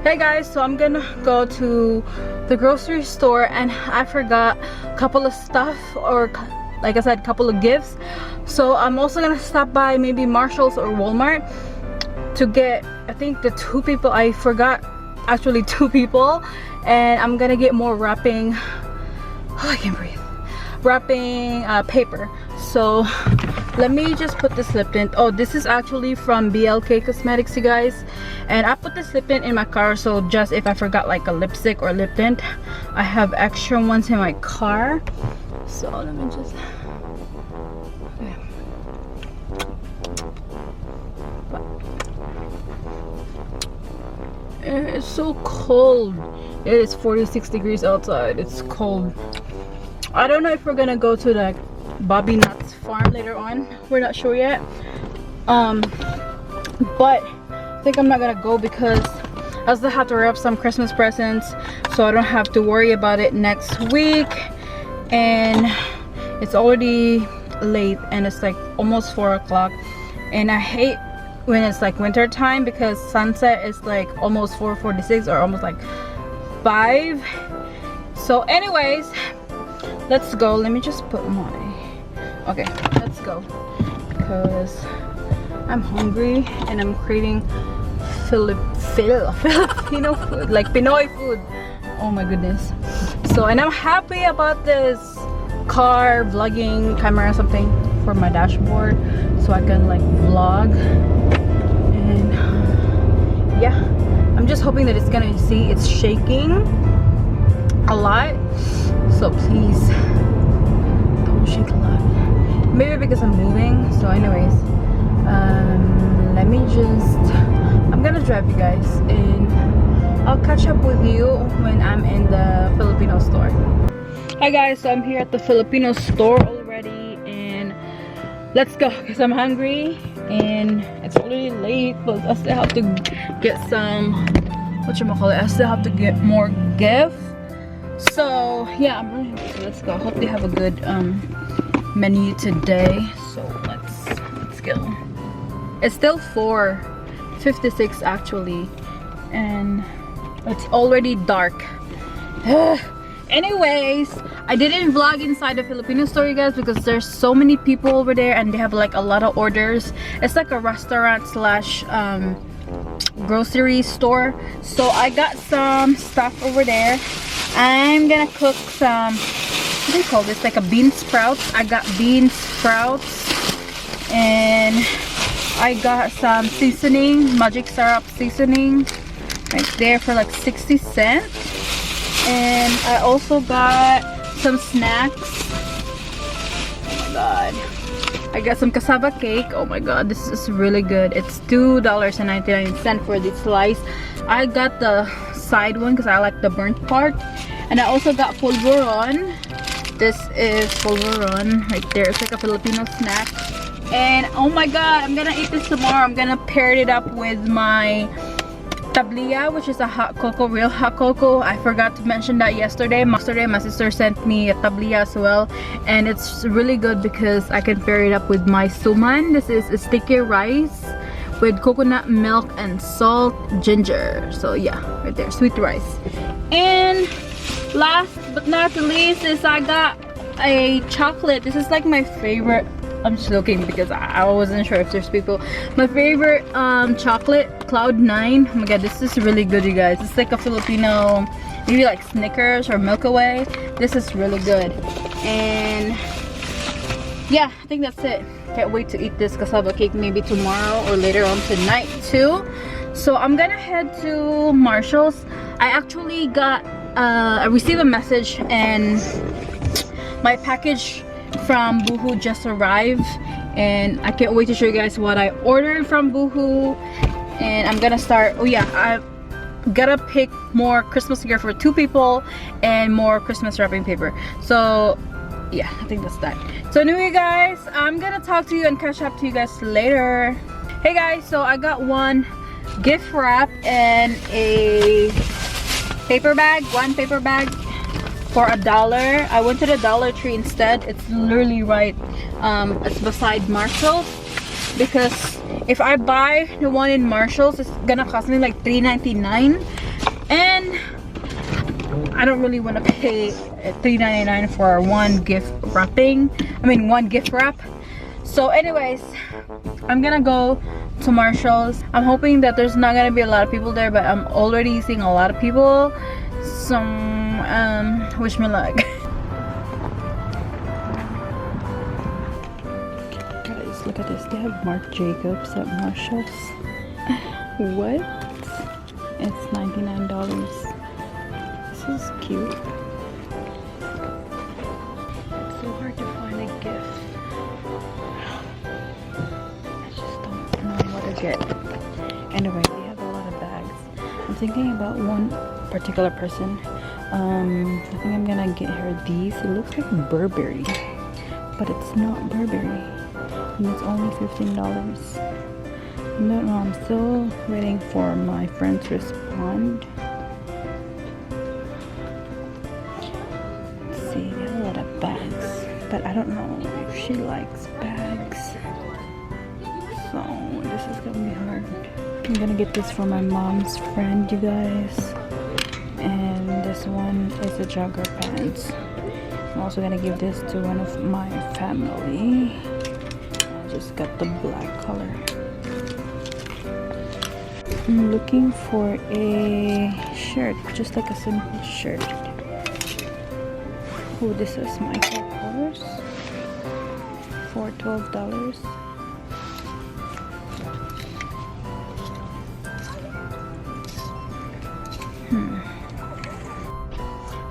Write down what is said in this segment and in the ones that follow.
Hey guys, so I'm gonna go to the grocery store and I forgot a couple of stuff, or like I said, a couple of gifts. So I'm also gonna stop by maybe Marshall's or Walmart to get, I think, the two people I forgot, actually two people, and I'm gonna get more wrapping, oh, I can't breathe, wrapping paper. So let me just put this lip tint. Oh, this is actually from BLK Cosmetics, you guys, and I put this lip tint in my car, so just if I forgot like a lipstick or lip tint, I have extra ones in my car. So let me just, okay. It's so cold. It is 46 degrees outside. It's cold. I don't know if we're gonna go to the Bobby Nuts farm later on. We're not sure yet. But I think I'm not gonna go because I still have to wrap some Christmas presents, so I don't have to worry about it next week. And it's already late and it's like almost 4 o'clock, and I hate when it's like winter time because sunset is like almost 4:46 or almost like 5. So anyways, let's go. Let me just put my, okay, let's go because I'm hungry and I'm craving Filipino food, like Pinoy food. Oh my goodness. So, and I'm happy about this car vlogging camera, something for my dashboard, so I can like vlog. And yeah, I'm just hoping that it's gonna, see, it's shaking a lot, so please don't shake a lot. Maybe because I'm moving. So anyways, let me just, I'm gonna drive you guys and I'll catch up with you when I'm in the Filipino store. Hi guys, so I'm here at the Filipino store already, and let's go because I'm hungry and it's already late, but I still have to get some, I still have to get more gifts. So yeah, I'm really hungry, so let's go. Hope they have a good menu today. So let's go. It's still 4:56 actually, and it's already dark. Anyways, I didn't vlog inside the Filipino store, you guys, because there's so many people over there and they have like a lot of orders. It's like a restaurant slash grocery store. So I got some stuff over there. I'm gonna cook some, what do you call this, like a bean sprouts. I got bean sprouts, and I got some seasoning, magic syrup seasoning right there for like 60 cents. And I also got some snacks. Oh my god, I got some cassava cake. Oh my god, this is really good. It's $2.99 for this slice. I got the side one because I like the burnt part. And I also got polvoron. This is polvoron right there. It's like a Filipino snack. And oh my god, I'm gonna eat this tomorrow. I'm gonna pair it up with my tablilla, which is a hot cocoa, real hot cocoa. I forgot to mention that yesterday. My sister sent me a tablilla as well, and it's really good because I can pair it up with my suman. This is a sticky rice with coconut milk and salt, ginger. So yeah, right there, sweet rice. And last but not least is I got a chocolate. This is like my favorite. I'm just looking because I wasn't sure if there's people. My favorite chocolate, Cloud9. Oh my god, this is really good, you guys. It's like a Filipino, maybe like Snickers or Milky Way. This is really good. And yeah, I think that's it. Can't wait to eat this cassava cake maybe tomorrow or later on tonight too. So I'm gonna head to Marshall's. I actually got I received a message and my package from Boohoo just arrived, and I can't wait to show you guys what I ordered from Boohoo. And I'm gonna start, oh yeah, I gotta pick more Christmas gear for 2 people and more Christmas wrapping paper. So yeah, I think that's that. So anyway guys, I'm gonna talk to you and catch up to you guys later. Hey guys, so I got one gift wrap and a paper bag, one paper bag for $1. I went to the Dollar Tree instead. It's literally right, it's beside Marshall's, because if I buy the one in Marshall's, it's gonna cost me like $3.99. And I don't really want to pay $3.99 for one gift wrapping. I mean, one gift wrap. So anyways, I'm gonna go to Marshall's. I'm hoping that there's not gonna be a lot of people there, but I'm already seeing a lot of people. So wish me luck. Guys, look at this. They have Marc Jacobs at Marshall's. What? It's $99. This is cute. It's so hard to find a gift. I just don't know what to get. Anyway, they have a lot of bags. I'm thinking about one particular person. I think I'm gonna get her these. It looks like Burberry, but it's not Burberry, and it's only $15. No, I'm still waiting for my friend to respond. Let's see, they have a lot of bags, but I don't know if she likes bags. So this is gonna be hard. I'm gonna get this for my mom's friend, you guys. And this one is a jogger pants. I'm also gonna give this to one of my family. I just got the black color. I'm looking for a shirt, just like a simple shirt. Oh, this is Michael Kors for $12.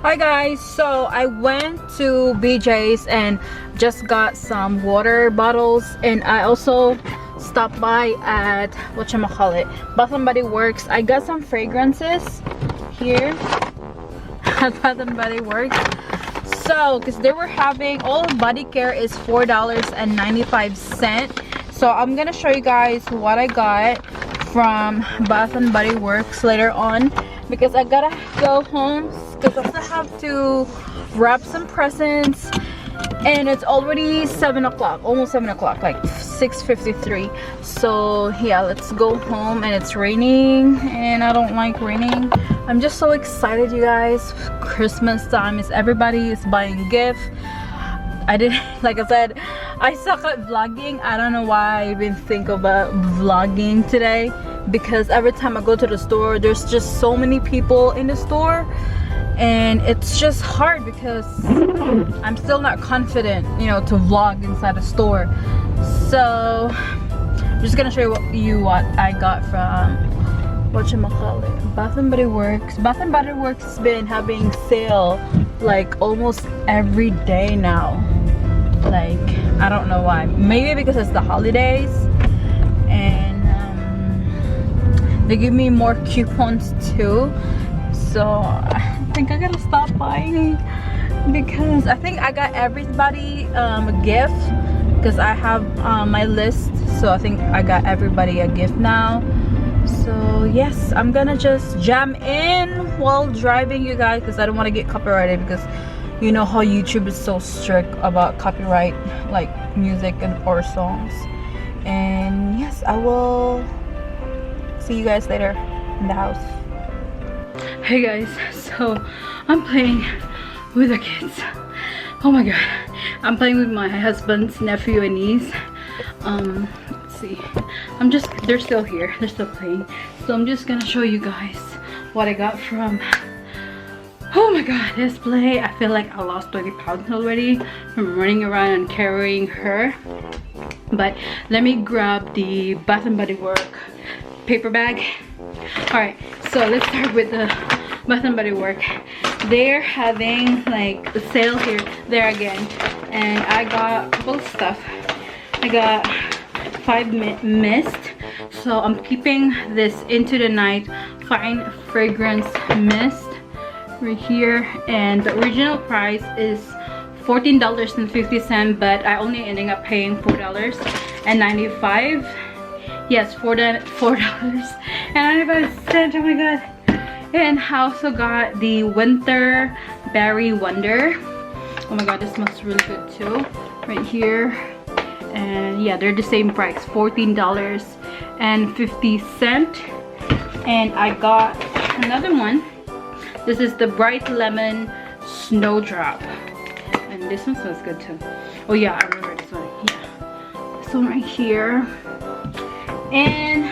Hi guys, so I went to BJ's and just got some water bottles, and I also stopped by at whatchamacallit, Bath and Body Works. I got some fragrances here at Bath and Body Works. So because they were having, all body care is $4.95. so I'm gonna show you guys what I got from Bath and Body Works later on, because I gotta go home because I also have to wrap some presents, and it's already 7 o'clock, almost 7 o'clock, like 6:53. So yeah, let's go home. And it's raining, and I don't like raining. I'm just so excited, you guys. Christmas time is, everybody is buying gifts. I didn't, like I said, I suck at vlogging. I don't know why I even think about vlogging today, because every time I go to the store, there's just so many people in the store, and it's just hard because I'm still not confident, you know, to vlog inside a store. So I'm just gonna show you what I got from whatchamacallit, Bath and Body Works. Bath and Body Works has been having sale like almost every day now. Like, I don't know why. Maybe because it's the holidays, and they give me more coupons too. So I think I gotta stop buying, because I think I got everybody a gift, because I have my list. So I think I got everybody a gift now. So yes, I'm gonna just jam in while driving, you guys, because I don't want to get copyrighted, because you know how YouTube is so strict about copyright, like music and or songs. And yes, I will see you guys later in the house. Hey guys, so I'm playing with the kids. Oh my god, I'm playing with my husband's nephew and niece. Let's see, they're still here, they're still playing. So I'm just gonna show you guys what I got from, oh my god, this play. I feel like I lost 20 pounds already from running around and carrying her. But let me grab the Bath and Body Works paper bag. Alright, so let's start with the Bath and Body Works. They're having like a sale here, there again, and I got a couple of stuff. I got 5 mist, so I'm keeping this Into the Night Fine Fragrance Mist right here, and the original price is $14.50, but I only ending up paying $4.95. Yes, $4.95. Oh my god. And I also got the Winter Berry Wonder. Oh my god, this smells really good too, right here. And yeah, they're the same price, $14.50. And I got another one. This is the Bright Lemon Snowdrop, and this one smells good too. Oh yeah, I remember this one. Yeah, this one right here. And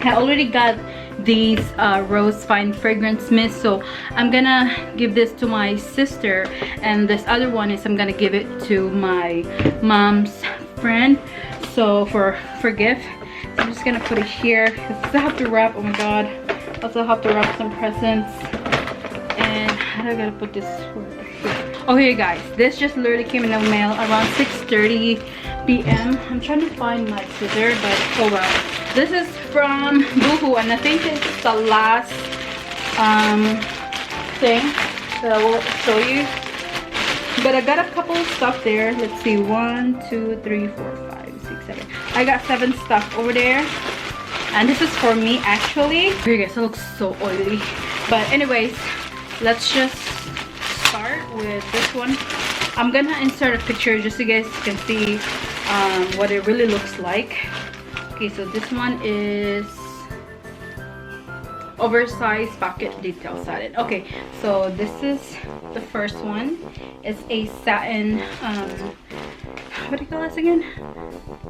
I already got these rose fine fragrance mist, so I'm gonna give this to my sister, and this other one is I'm gonna give it to my mom's friend, so for gift. So I'm just gonna put it here because I have to wrap. Oh my god, I also have to wrap some presents. And how do I gotta put this here? Oh, here guys, this just literally came in the mail around 6:30 p.m. I'm trying to find my scissor, but oh well. This is from Boohoo, and I think it's the last thing that I will show you. But I got a couple stuff there. Let's see, 1, 2, 3, 4, 5, 6, 7. I got 7 stuff over there, and this is for me actually. Here guys, it looks so oily. But anyways, let's just start with this one. I'm gonna insert a picture just so you guys can see what it really looks like. Okay, so this one is oversized pocket detail satin. Okay, so this is the first one. It's a satin what do you call this again?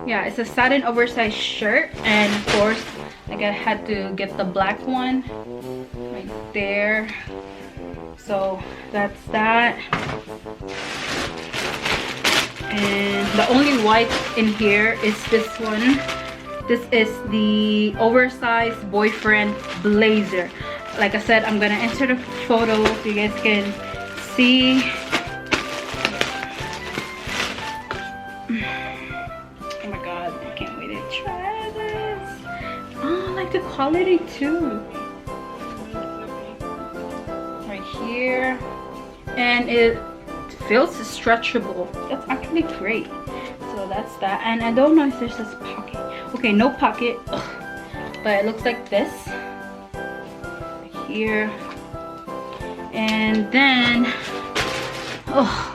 Yeah, it's a satin oversized shirt, and of course like I had to get the black one right there. So that's that. And the only white in here is this one. This is the oversized boyfriend blazer. Like I said, I'm gonna insert a photo so you guys can see. Oh my god, I can't wait to try this. Oh, I like the quality too. Right here. And it feels stretchable. That's actually great. So that's that. And I don't know if there's this pocket. Okay, no pocket. Ugh. But it looks like this. Right here. And then oh.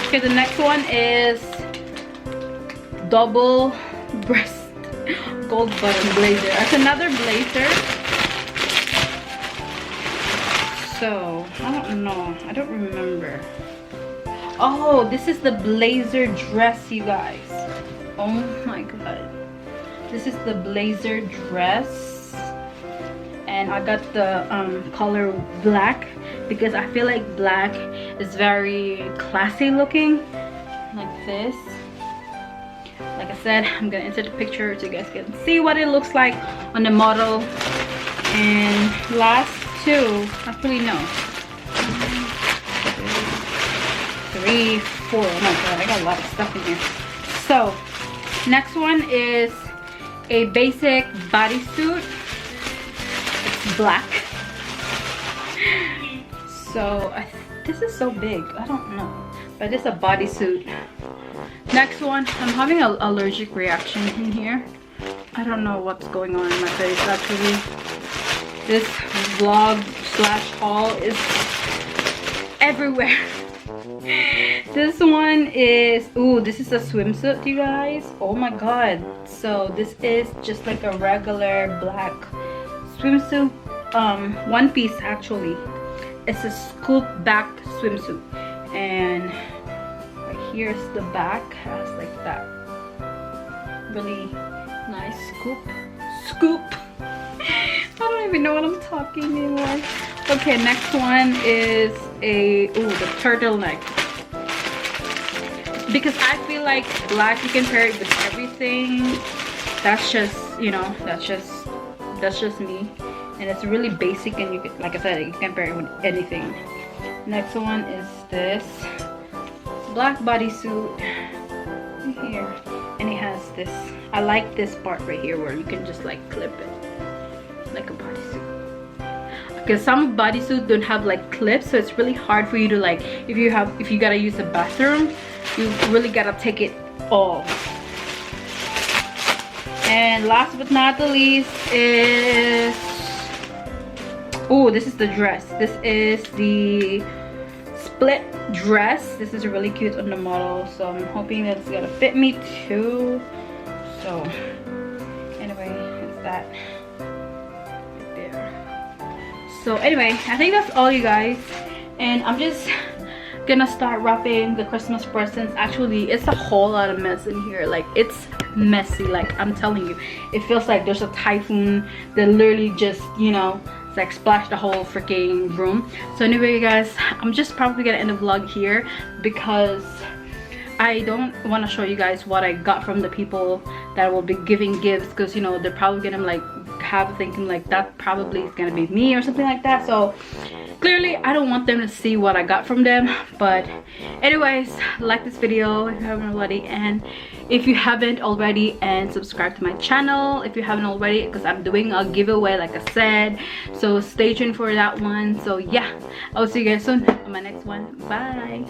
Okay, the next one is double breast gold button blazer. That's another blazer. So I don't know, I don't remember. Oh, this is the blazer dress, you guys. Oh my god, this is the blazer dress, and I got the color black because I feel like black is very classy looking, like this. Like I said, I'm gonna insert a picture so you guys can see what it looks like on the model. And last two, actually no, 3, 4. Oh my god, I got a lot of stuff in here. So next one is a basic bodysuit. It's black. So this is so big, I don't know, but it's a bodysuit. Next one, I'm having an allergic reaction in here. I don't know what's going on in my face actually. This vlog slash haul is everywhere. This one is, ooh, this is a swimsuit, you guys. Oh my god. So this is just like a regular black swimsuit, one piece actually. It's a scoop back swimsuit, and right here's the back, has like that really nice scoop. I don't even know what I'm talking anymore. Okay, next one is the turtleneck, because I feel like black, you can pair it with everything. That's just, you know, that's just me. And it's really basic, and you can, like I said, you can pair it with anything. Next one is this black bodysuit here, and it has this, I like this part right here where you can just like clip it like a bodysuit, because some bodysuits don't have like clips, so it's really hard for you to like, if you gotta use a bathroom, you really gotta take it off. And last but not the least is, oh, this is the dress. This is the split dress. This is really cute on the model, so I'm hoping that it's gonna fit me too. So anyway, that right there. So anyway, I think that's all, you guys, and I'm just gonna start wrapping the Christmas presents. Actually, it's a whole lot of mess in here. Like, it's messy. Like, I'm telling you, it feels like there's a typhoon that literally just, you know, it's like splashed the whole freaking room. So anyway, you guys, I'm just probably gonna end the vlog here because I don't want to show you guys what I got from the people that will be giving gifts, because you know they're probably gonna like have thinking like that probably is gonna be me or something like that. So clearly I don't want them to see what I got from them. But anyways, like this video if you haven't already, and if you haven't already, and subscribe to my channel if you haven't already, because I'm doing a giveaway like I said, so stay tuned for that one. So yeah, I'll see you guys soon on my next one. Bye.